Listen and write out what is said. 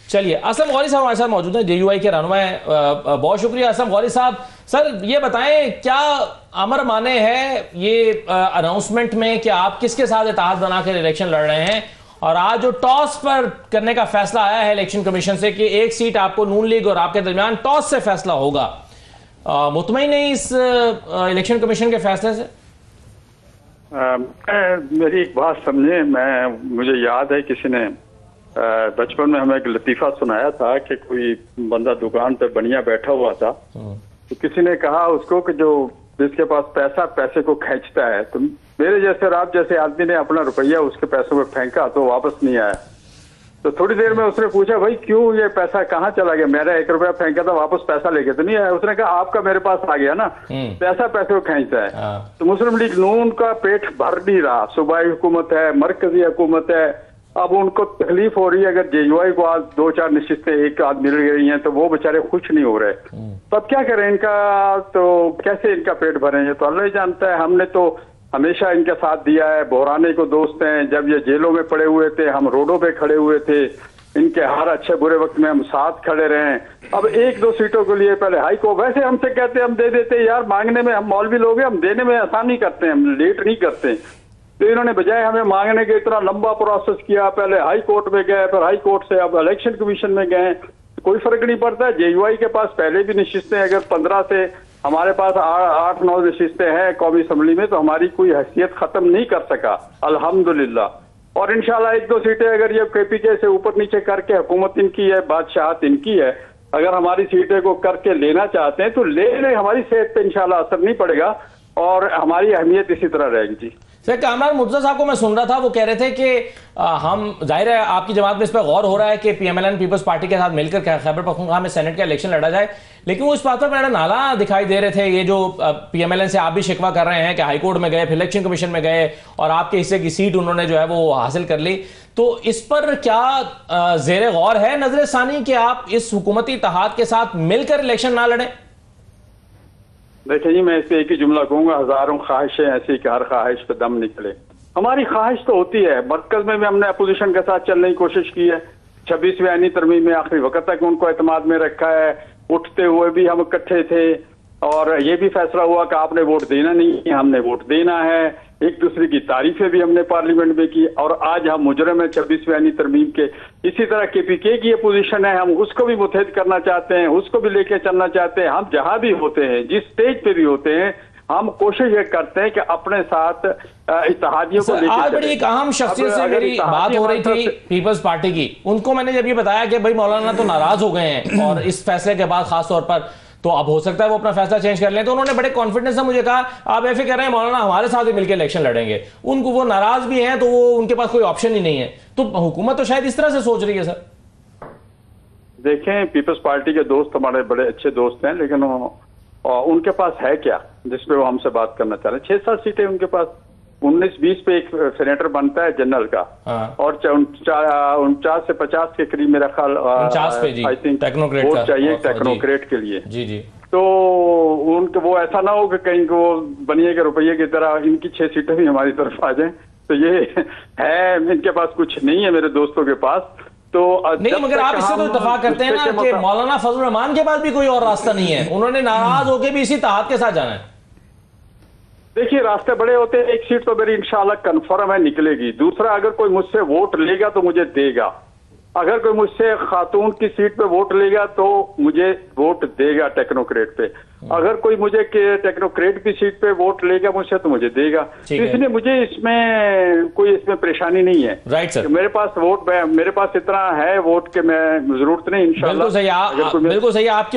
चलिए, असलम गौरी साहब हमारे साथ मौजूद हैं, JUI के रहनुमा हैं। बहुत शुक्रिया असलम गौरी साहब। सर ये बताएं, क्या अमर माने है ये अनाउंसमेंट में कि आप किसके साथ इत्तेहाद बनाकर इलेक्शन लड़ रहे हैं, और आज जो टॉस पर करने का फैसला आया है इलेक्शन कमीशन से कि एक सीट आपको नून लीग और आपके दरमियान टॉस से फैसला होगा, मुतमईन नहीं इस इलेक्शन कमीशन के फैसले से? मेरी एक बात समझे, मुझे याद है किसी ने बचपन में हमें एक लतीफा सुनाया था कि कोई बंदा दुकान पे बनिया बैठा हुआ था, तो किसी ने कहा उसको कि जो जिसके पास पैसे को खींचता है, तो मेरे जैसे आप जैसे आदमी ने अपना रुपया उसके पैसों में फेंका तो वापस नहीं आया। तो थोड़ी देर में उसने पूछा, भाई क्यों ये पैसा कहाँ चला गया? मेरा 1 रुपया फेंका था, वापस पैसा लेके तो नहीं आया। उसने कहा आपका मेरे पास आ गया ना, पैसा पैसे को खींचता है। तो मुस्लिम लीग नून का पेट भर नहीं रहा, सूबाई हुकूमत है, मरकजी हुकूमत है, अब उनको तकलीफ हो रही है। अगर JUI को आज 2-4 निश्चितें एक आध मिल गई हैं तो वो बेचारे खुश नहीं हो रहे, तब क्या करें इनका? तो कैसे इनका पेट भरेंगे? तो अल्लाह ही जानता है। हमने तो हमेशा इनके साथ दिया है, बहराने को दोस्त हैं। जब ये जेलों में पड़े हुए थे हम रोडों पे खड़े हुए थे, इनके हर अच्छे बुरे वक्त में हम साथ खड़े रहे। अब 1-2 सीटों के लिए पहले हाई को वैसे हमसे कहते हम दे देते यार, मांगने में हम मौलवी लोग हैं, हम देने में आसानी करते हैं, हम लेट नहीं करते। तो इन्होंने बजाय हमें मांगने के इतना लंबा प्रोसेस किया, पहले हाई कोर्ट में गए, फिर हाई कोर्ट से अब इलेक्शन कमीशन में गए, कोई फर्क नहीं पड़ता। JUI के पास पहले भी नशिस्तें, अगर 15 से हमारे पास 8-9 नशिस्तें हैं कौमी असम्बली में, तो हमारी कोई हैसियत खत्म नहीं कर सका अल्हम्दुलिल्लाह। और इंशाल्लाह 1-2 सीटें अगर ये KPK से ऊपर नीचे करके, हुकूमत इनकी है, बादशाहत इनकी है, अगर हमारी सीटें को करके लेना चाहते हैं तो ले लें, हमारी सेहत पे इंशाल्लाह असर नहीं पड़ेगा और हमारी अहमियत इसी तरह रहेगी। जी सर, कामरान मुर्तज़ा साहब को मैं सुन रहा था, वो कह रहे थे कि हम, जाहिर है आपकी जमात में इस पर गौर हो रहा है कि PMLN पीपल्स पार्टी के साथ मिलकर खैबर पख्तूनख्वा में सेनेट का इलेक्शन लड़ा जाए, लेकिन वो इस बात पर मेरा नाला दिखाई दे रहे थे। ये जो PMLN से आप भी शिकवा कर रहे हैं कि हाईकोर्ट में गए, फिर इलेक्शन कमीशन में गए और आपके हिस्से की सीट उन्होंने जो है वो हासिल कर ली, तो इस पर क्या ज़ेरे गौर है नजर सानी कि आप इस हुकूमती इत्तेहाद के साथ मिलकर इलेक्शन ना लड़ें? देखिए जी, मैं इस पे एक ही जुमला कहूंगा, हजारों ख्वाहिशें ऐसी कि हर ख्वाहिश पे दम निकले। हमारी ख्वाहिश तो होती है, मरकज में भी हमने अपोजिशन के साथ चलने की कोशिश की है, 26वीं आईनी तरमीम में आखिरी वक्त तक उनको एतमाद में रखा है, उठते हुए भी हम इकट्ठे थे और ये भी फैसला हुआ कि आपने वोट देना नहीं है, हमने वोट देना है। एक दूसरे की तारीफें भी हमने पार्लियामेंट में की और आज हम मुजरम है 26वीं आईनी तरमीम के। इसी तरह KPK की ये पोजीशन है, हम उसको भी मुतहद करना चाहते हैं, उसको भी लेके चलना चाहते हैं। हम जहां भी होते हैं, जिस स्टेज पे भी होते हैं, हम कोशिश ये करते हैं कि अपने साथ इत्तेहादियों को लेकर। आज बड़ी एक अहम शख्सियत से मेरी बात हो रही थी पीपल्स पार्टी की, उनको मैंने जब ये बताया कि भाई मौलाना तो नाराज हो गए हैं और इस फैसले के बाद खासतौर पर, तो अब हो सकता है वो अपना फैसला चेंज कर लें, तो उन्होंने बड़े कॉन्फिडेंस से मुझे कहा आप ऐसे कह रहे हैं मौलाना हमारे साथ ही मिलकर इलेक्शन लड़ेंगे। उनको, वो नाराज भी हैं, तो वो उनके पास कोई ऑप्शन ही नहीं है। तो हुकूमत तो शायद इस तरह से सोच रही है। सर देखें, पीपल्स पार्टी के दोस्त हमारे बड़े अच्छे दोस्त हैं, लेकिन उनके पास है क्या जिसपे वो हमसे बात करना चाह रहे हैं? 6-7 सीटें उनके पास, 19-20 पे एक सेनेटर बनता है जनरल का, और 49 से 50 के करीब मेरा ख्याल आई थिंक वोट चाहिए टेक्नोक्रेट के लिए। जी जी। तो उनके वो ऐसा ना हो कि कहीं वो बनिए के रुपये की तरह इनकी 6 सीटें भी हमारी तरफ आ जाएं, तो ये है इनके पास कुछ नहीं है मेरे दोस्तों के पास। तो नहीं, मगर आप इससे तो इत्तेफाक करते हैं ना कि मौलाना फजल रहमान के पास भी कोई और रास्ता नहीं है, उन्होंने नाराज होकर भी इसी इत्तेहाद के साथ जाना है। देखिए, रास्ते बड़े होते हैं, एक सीट तो मेरी इंशाल्लाह कन्फर्म है निकलेगी। दूसरा, अगर कोई मुझसे वोट लेगा तो मुझे देगा, अगर कोई मुझसे खातून की सीट पे वोट लेगा तो मुझे वोट देगा टेक्नोक्रेट पे, अगर कोई मुझे टेक्नोक्रेट की सीट पे वोट लेगा मुझसे तो मुझे देगा। इसलिए मुझे इसमें कोई परेशानी नहीं है। राइट सर, मेरे पास वोट, मेरे पास इतना है वोट के मैं जरूरत नहीं इंशाल्लाह। बिल्कुल सही, आपकी